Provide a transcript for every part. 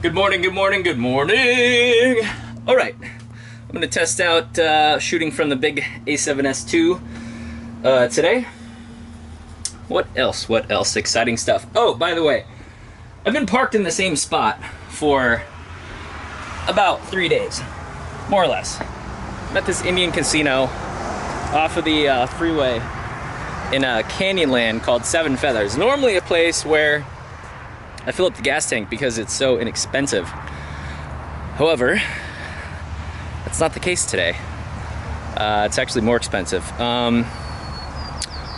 Good morning, good morning, good morning. All right, I'm gonna test out shooting from the big A7S II today. What else? What else? Exciting stuff. Oh, by the way, I've been parked in the same spot for about 3 days, more or less. I'm at this Indian casino off of the freeway in a Canyonland called Seven Feathers. Normally a place where I fill up the gas tank because it's so inexpensive. However, that's not the case today. It's actually more expensive.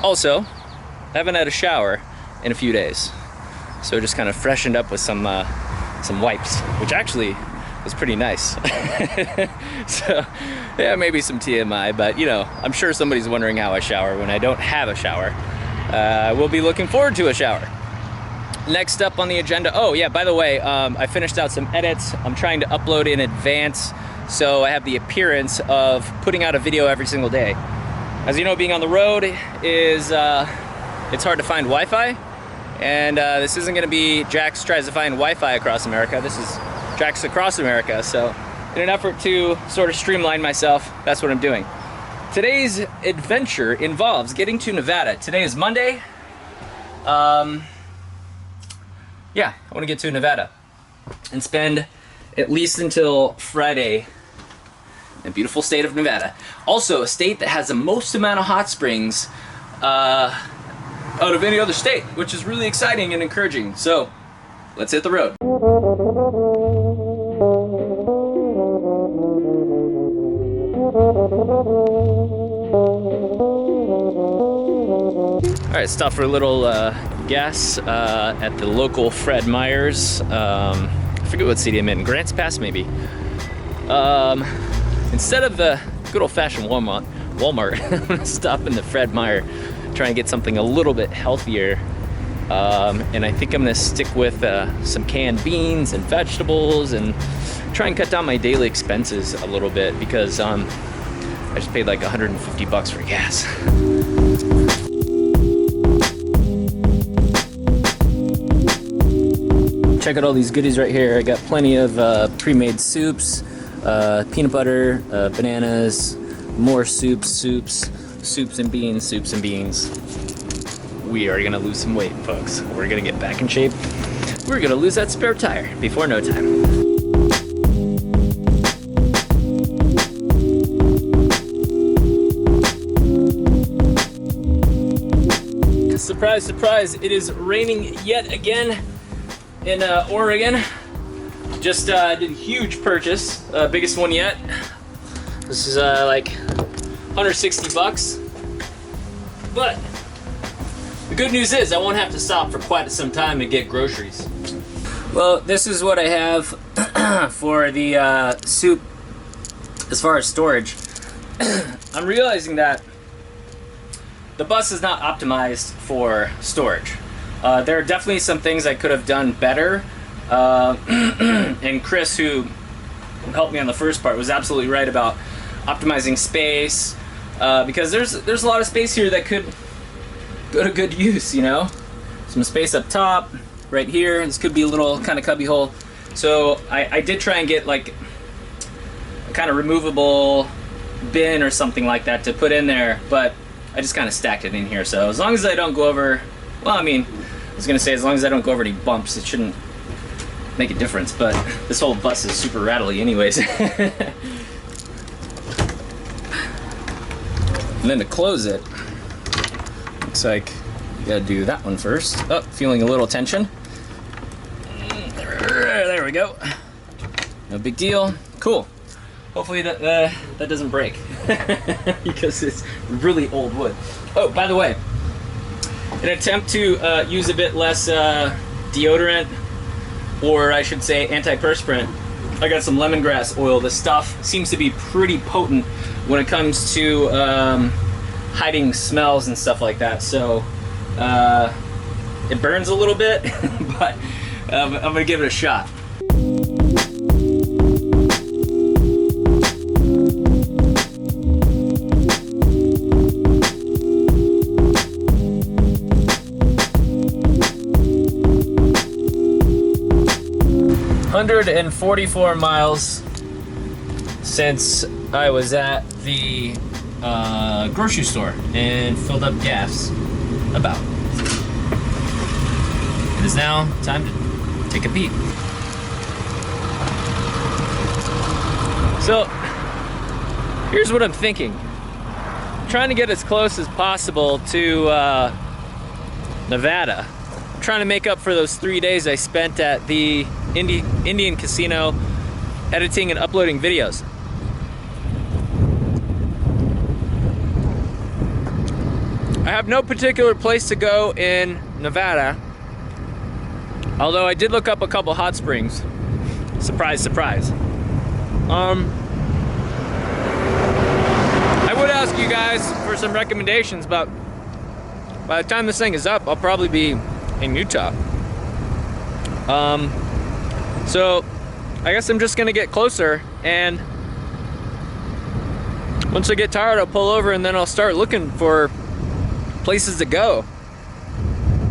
Also, I haven't had a shower in a few days, so just kind of freshened up with some wipes, which actually was pretty nice. So, yeah, maybe some TMI, but you know, I'm sure somebody's wondering how I shower when I don't have a shower. We'll be looking forward to a shower. Next up on the agenda, oh yeah, by the way, I finished out some edits. I'm trying to upload in advance, so I have the appearance of putting out a video every single day. As you know, being on the road is, it's hard to find Wi-Fi, and this isn't gonna be Jax tries to find Wi-Fi across America. This is Jax across America, so in an effort to sort of streamline myself, that's what I'm doing. Today's adventure involves getting to Nevada. Today is Monday. Yeah, I want to get to Nevada and spend at least until Friday in the beautiful state of Nevada. Also, a state that has the most amount of hot springs out of any other state, which is really exciting and encouraging. So, let's hit the road. All right, stop for a little gas at the local Fred Meyer's. I forget what city I'm in, Grants Pass maybe. Instead of the good old-fashioned Walmart, I'm gonna stop in the Fred Meyer, try and get something a little bit healthier. And I think I'm gonna stick with some canned beans and vegetables and try and cut down my daily expenses a little bit because I just paid like 150 bucks for gas. Check out all these goodies right here. I got plenty of pre-made soups, peanut butter, bananas, more soups and beans. We are gonna lose some weight, folks. We're gonna get back in shape. We're gonna lose that spare tire before no time. Surprise, surprise, it is raining yet again in Oregon. Just did a huge purchase, biggest one yet. This is like 160 bucks. But the good news is I won't have to stop for quite some time to get groceries. Well, this is what I have for the soup as far as storage. I'm realizing that the bus is not optimized for storage. There are definitely some things I could have done better. And Chris, who helped me on the first part, was absolutely right about optimizing space, because there's a lot of space here that could go to good use, you know? Some space up top, right here. This could be a little kind of cubby hole. So I did try and get like a kind of removable bin or something like that to put in there, but I just kind of stacked it in here. So as long as I don't go over, well, I mean, I was gonna say as long as I don't go over any bumps, it shouldn't make a difference, but this whole bus is super rattly anyways. And then to close it, looks like you gotta do that one first. Oh, feeling a little tension. There we go. No big deal. Cool. Hopefully that doesn't break because it's really old wood. Oh, by the way, in an attempt to use a bit less deodorant, or I should say antiperspirant, I got some lemongrass oil. This stuff seems to be pretty potent when it comes to hiding smells and stuff like that. So it burns a little bit, but I'm gonna give it a shot. 144 miles since I was at the grocery store and filled up gas. About. It is now time to take a peek. So, here's what I'm thinking. I'm trying to get as close as possible to Nevada. I'm trying to make up for those 3 days I spent at the Indian casino editing and uploading videos. I have no particular place to go in Nevada, although I did look up a couple hot springs. Surprise, surprise. I would ask you guys for some recommendations, but by the time this thing is up, I'll probably be in Utah. So I guess I'm just gonna get closer, and once I get tired, I'll pull over and then I'll start looking for places to go.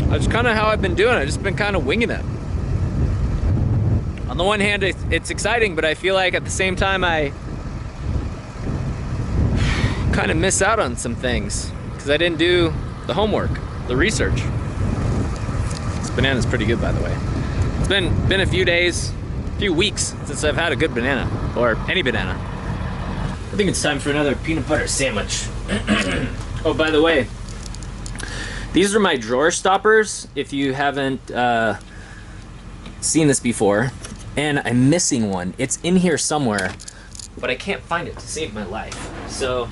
That's kind of how I've been doing it. I've just been kind of winging it. On the one hand, it's exciting, but I feel like at the same time I kind of miss out on some things because I didn't do the homework, the research. This banana's pretty good, by the way. It's been a few days, a few weeks since I've had a good banana, or any banana. I think it's time for another peanut butter sandwich. Oh, by the way, these are my drawer stoppers, if you haven't seen this before. And I'm missing one. It's in here somewhere, but I can't find it to save my life. So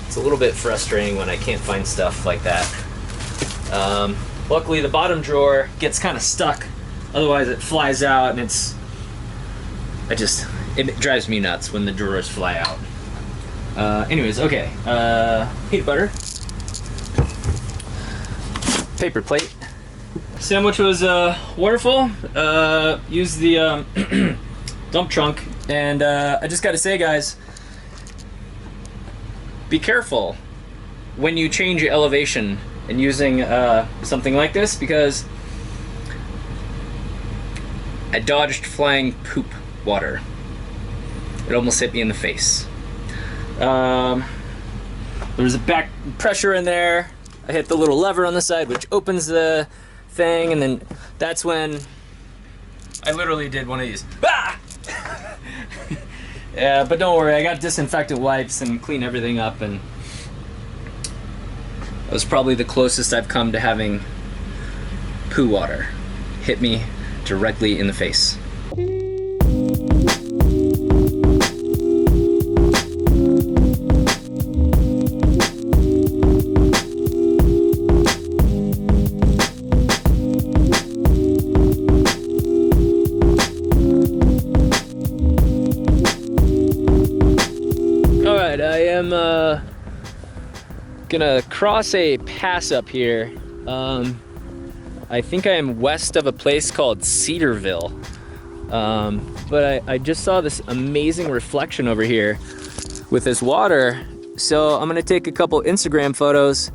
it's a little bit frustrating when I can't find stuff like that. Luckily the bottom drawer gets kind of stuck. Otherwise it flies out, and it drives me nuts when the drawers fly out. Anyways, okay. Peanut butter. Paper plate. Sandwich was wonderful. Used the dump trunk, and I just gotta say, guys, be careful when you change your elevation and using something like this, because I dodged flying poop water. It almost hit me in the face. There was a back pressure in there. I hit the little lever on the side, which opens the thing, and then that's when I literally did one of these. Ah! Yeah, but don't worry, I got disinfectant wipes and cleaned everything up, and that was probably the closest I've come to having poo water hit me directly in the face. Gonna cross a pass up here. I think I am west of a place called Cedarville, but I just saw this amazing reflection over here with this water, so I'm gonna take a couple Instagram photos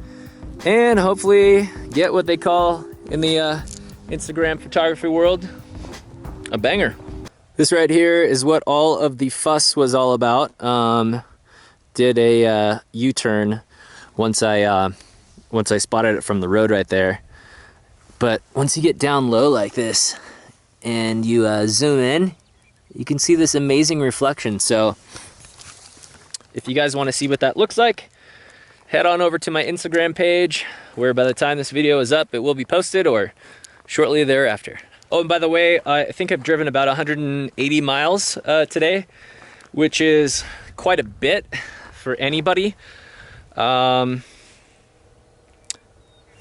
and hopefully get what they call in the Instagram photography world a banger. This right here is what all of the fuss was all about. Did a U-turn once I spotted it from the road right there. But once you get down low like this and you zoom in, you can see this amazing reflection. So if you guys want to see what that looks like, head on over to my Instagram page, where by the time this video is up, it will be posted, or shortly thereafter. Oh, and by the way, I think I've driven about 180 miles today, which is quite a bit for anybody. Like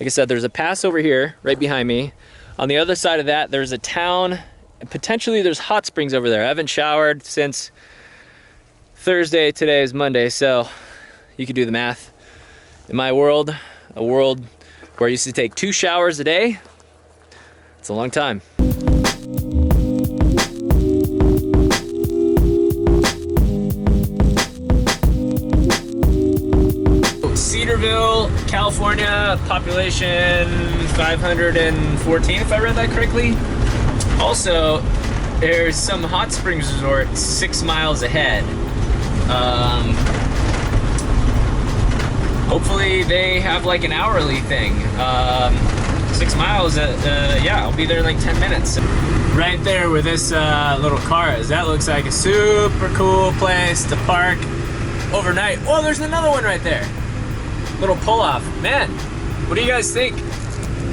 I said, there's a pass over here right behind me. On the other side of that, there's a town, and potentially there's hot springs over there. I haven't showered since Thursday. Today is Monday, so you can do the math. In my world, a world where I used to take 2 showers a day, it's a long time. Cedarville, California, population 514, if I read that correctly. Also, There's some hot springs resort 6 miles ahead. Hopefully they have like an hourly thing. 6 miles, yeah, I'll be there in like 10 minutes. Right there where this little car is, that looks like a super cool place to park overnight. Oh, there's another one right there. Little pull-off. Man, what do you guys think?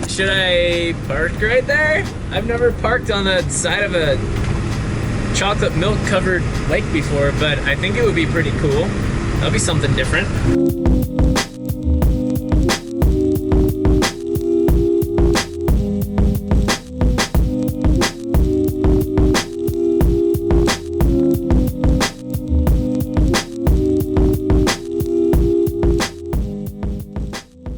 Should I park right there? I've never parked on the side of a chocolate milk covered lake before, but I think it would be pretty cool. That'll be something different.